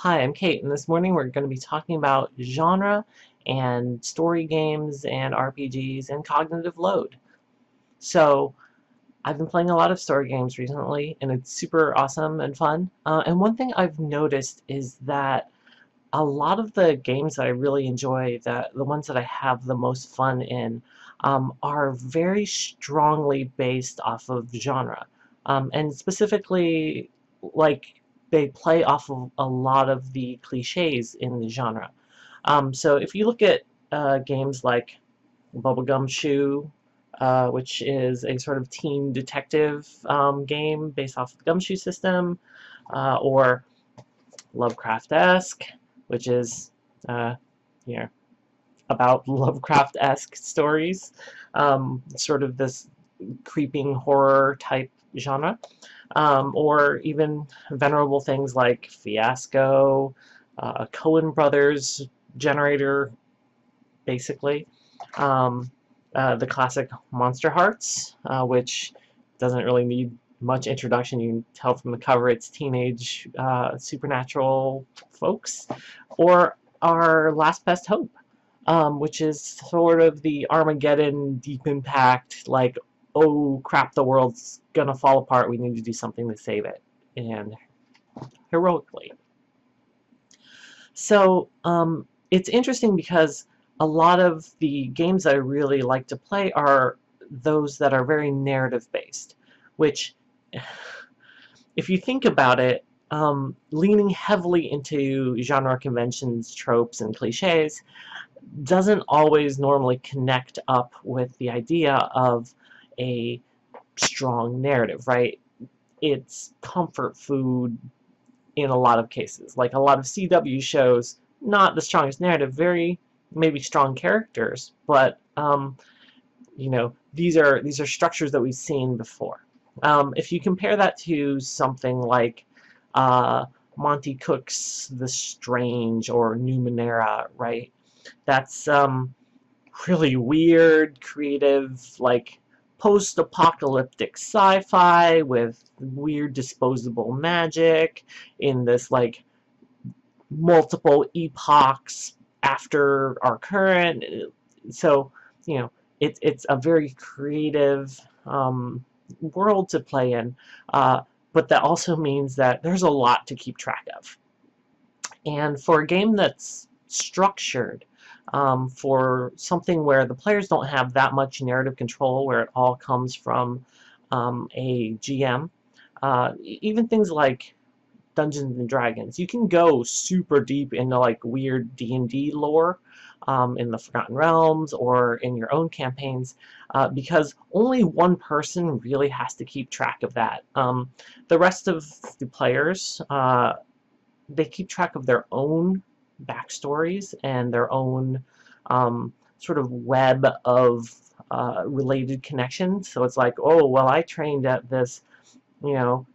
Hi, I'm Kate, and this morning we're going to be talking about genre and story games and RPGs and cognitive load. So, I've been playing a lot of story games recently, and it's super awesome and fun. And one thing I've noticed is that a lot of the games that I really enjoy, the ones that I have the most fun in, are very strongly based off of genre. And specifically, like, they play off of a lot of the cliches in the genre. So if you look at games like Bubblegum Shoe, which is a sort of teen detective game based off of the Gumshoe system, or Lovecraft-esque, which is, uh, you know, about Lovecraft-esque stories, sort of this creeping horror type genre, or even venerable things like Fiasco, Coen Brothers generator, basically. Um, the classic Monster Hearts, which doesn't really need much introduction. You can tell from the cover it's teenage supernatural folks. Or our Last Best Hope, which is sort of the Armageddon deep impact, like, oh crap, the world's gonna fall apart, we need to do something to save it, and heroically. So it's interesting because a lot of the games that I really like to play are those that are very narrative based, which, if you think about it, leaning heavily into genre conventions, tropes, and cliches doesn't always normally connect up with the idea of a strong narrative, right? It's comfort food in a lot of cases. Like a lot of CW shows, not the strongest narrative, very maybe strong characters, but these are structures that we've seen before. If you compare that to something like Monty Cook's The Strange or Numenera, right? That's really weird, creative, like post-apocalyptic sci-fi with weird disposable magic in this like multiple epochs after our current. So, it's a very creative world to play in, but that also means that there's a lot to keep track of. And for a game that's structured, for something where the players don't have that much narrative control, where it all comes from a GM, even things like Dungeons and Dragons, you can go super deep into like weird D&D lore in the Forgotten Realms or in your own campaigns, because only one person really has to keep track of that. The rest of the players, they keep track of their own backstories and their own sort of web of related connections. So it's like, oh, well, I trained at this, you know,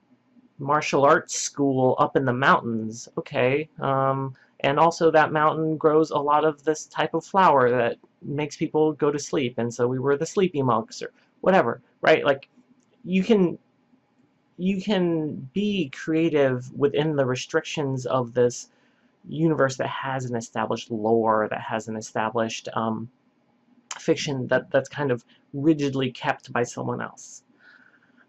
martial arts school up in the mountains. Okay. And also that mountain grows a lot of this type of flower that makes people go to sleep, and so we were the sleepy monks or whatever, right? Like, you can be creative within the restrictions of this universe that has an established lore, that has an established fiction that's kind of rigidly kept by someone else.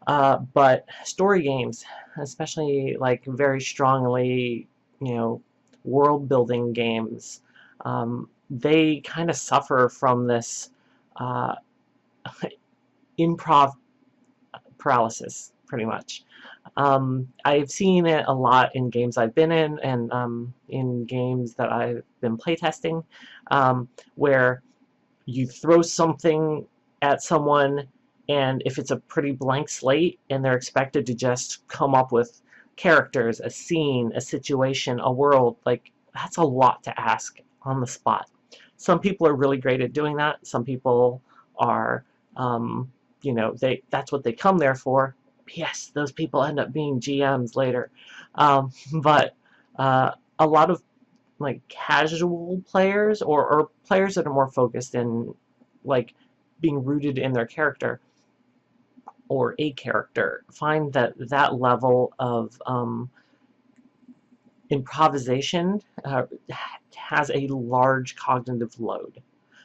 But story games, especially like very strongly, world-building games, they kind of suffer from this uh, improv paralysis, pretty much. I've seen it a lot in games I've been in, and in games that I've been playtesting, where you throw something at someone, and if it's a pretty blank slate and they're expected to just come up with characters, a scene, a situation, a world, like, that's a lot to ask on the spot. Some people are really great at doing that. Some people are, that's what they come there for. Yes, those people end up being GMs later. But a lot of like casual players, or players that are more focused in like being rooted in their character or a character, find that that level of improvisation has a large cognitive load.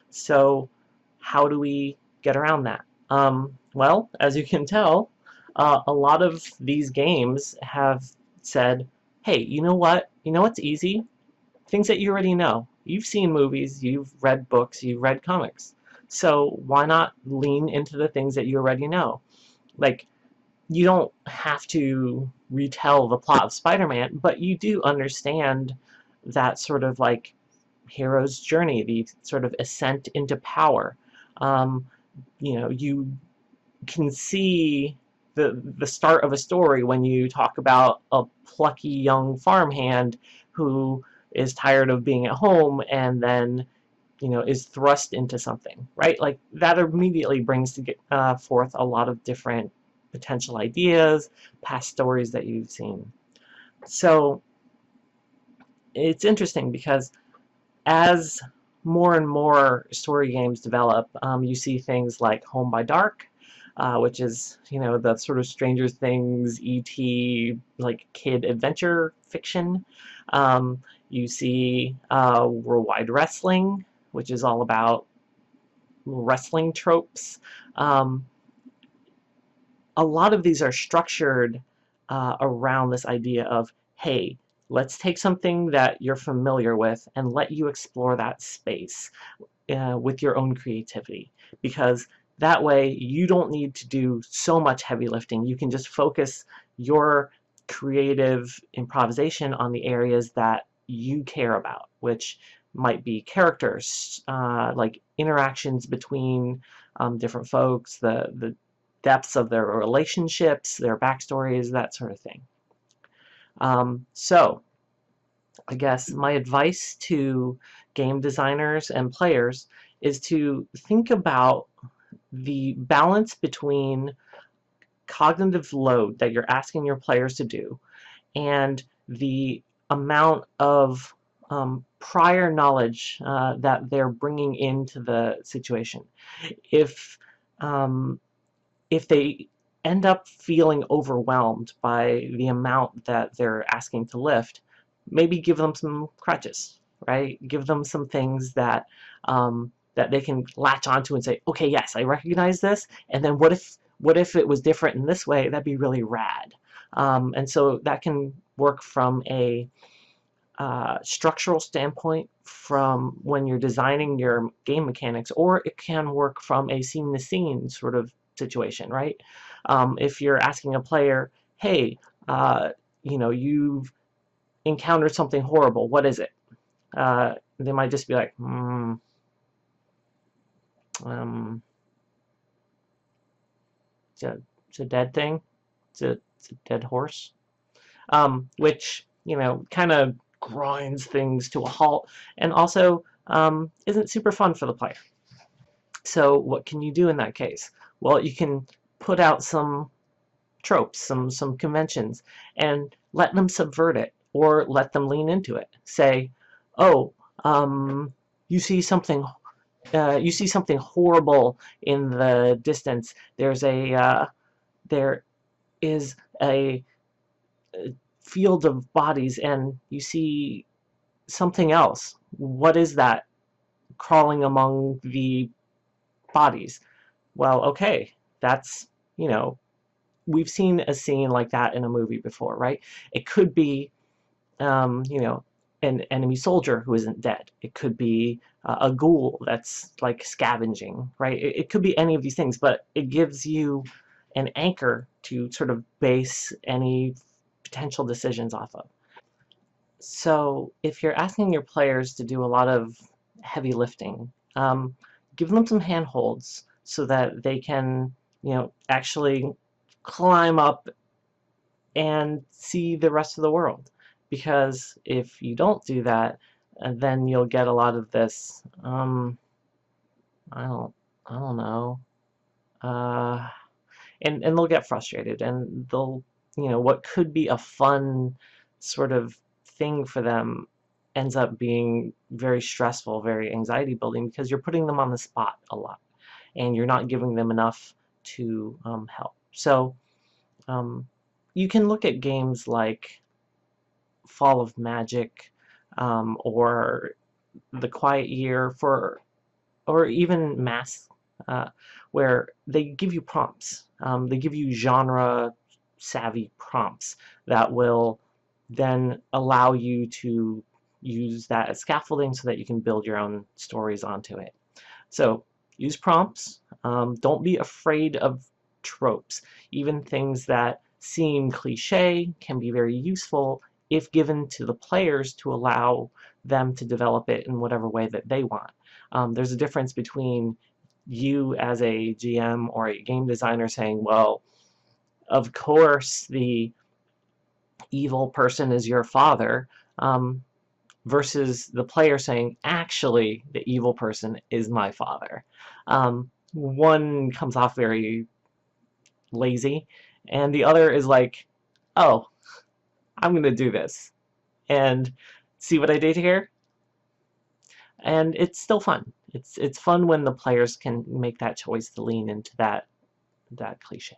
So how do we get around that? Well, as you can tell, a lot of these games have said, hey, you know what? You know what's easy? Things that you already know. You've seen movies, you've read books, you've read comics. So why not lean into the things that you already know? Like, you don't have to retell the plot of Spider-Man, but you do understand that sort of like hero's journey, the sort of ascent into power. Um, you can see the start of a story when you talk about a plucky young farmhand who is tired of being at home and then is thrust into something, right? Like that immediately brings forth a lot of different potential ideas, past stories that you've seen. So it's interesting because as more and more story games develop, you see things like Home by Dark, which is, the sort of Stranger Things, E.T., like kid adventure fiction. You see Worldwide Wrestling, which is all about wrestling tropes. Um, a lot of these are structured around this idea of, hey, let's take something that you're familiar with and let you explore that space with your own creativity. Because that way you don't need to do so much heavy lifting. You can just focus your creative improvisation on the areas that you care about, which might be characters, like interactions between different folks, the depths of their relationships, their backstories, that sort of thing. So I guess my advice to game designers and players is to think about the balance between cognitive load that you're asking your players to do and the amount of prior knowledge that they're bringing into the situation. If um, if they end up feeling overwhelmed by the amount that they're asking to lift, maybe give them some crutches, right? Give them some things that they can latch onto and say, okay, yes, I recognize this, and then what if it was different in this way? That'd be really rad. And so that can work from a structural standpoint from when you're designing your game mechanics, or it can work from a scene-to-scene sort of situation, right? If you're asking a player, hey, you've encountered something horrible, what is it? They might just be like, it's a dead thing, it's a dead horse, which, kind of grinds things to a halt and also isn't super fun for the player. So what can you do in that case? Well, you can put out some tropes, some conventions, and let them subvert it or let them lean into it. Say, oh, you see something horrible in the distance. There is a field of bodies, and you see something else. What is that crawling among the bodies? Well, okay, that's, we've seen a scene like that in a movie before, right? It could be, an enemy soldier who isn't dead. It could be a ghoul that's like scavenging, right? It could be any of these things, but it gives you an anchor to sort of base any potential decisions off of. So if you're asking your players to do a lot of heavy lifting, give them some handholds so that they can, actually climb up and see the rest of the world. Because if you don't do that, then you'll get a lot of this, I don't know, uh, and they'll get frustrated, and they'll, what could be a fun sort of thing for them ends up being very stressful, very anxiety building, because you're putting them on the spot a lot and you're not giving them enough to help. So you can look at games like Fall of Magic, or The Quiet Year, or even Mass, where they give you prompts. They give you genre-savvy prompts that will then allow you to use that as scaffolding so that you can build your own stories onto it. So use prompts. Don't be afraid of tropes. Even things that seem cliche can be very useful if given to the players to allow them to develop it in whatever way that they want. There's a difference between you as a GM or a game designer saying, well, of course the evil person is your father, versus the player saying, actually, the evil person is my father. One comes off very lazy, and the other is like, oh, I'm going to do this. And see what I did here? And it's still fun. It's fun when the players can make that choice to lean into that cliche.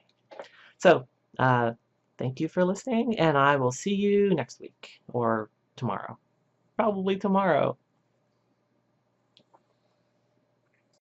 So, thank you for listening, and I will see you next week or tomorrow. Probably tomorrow.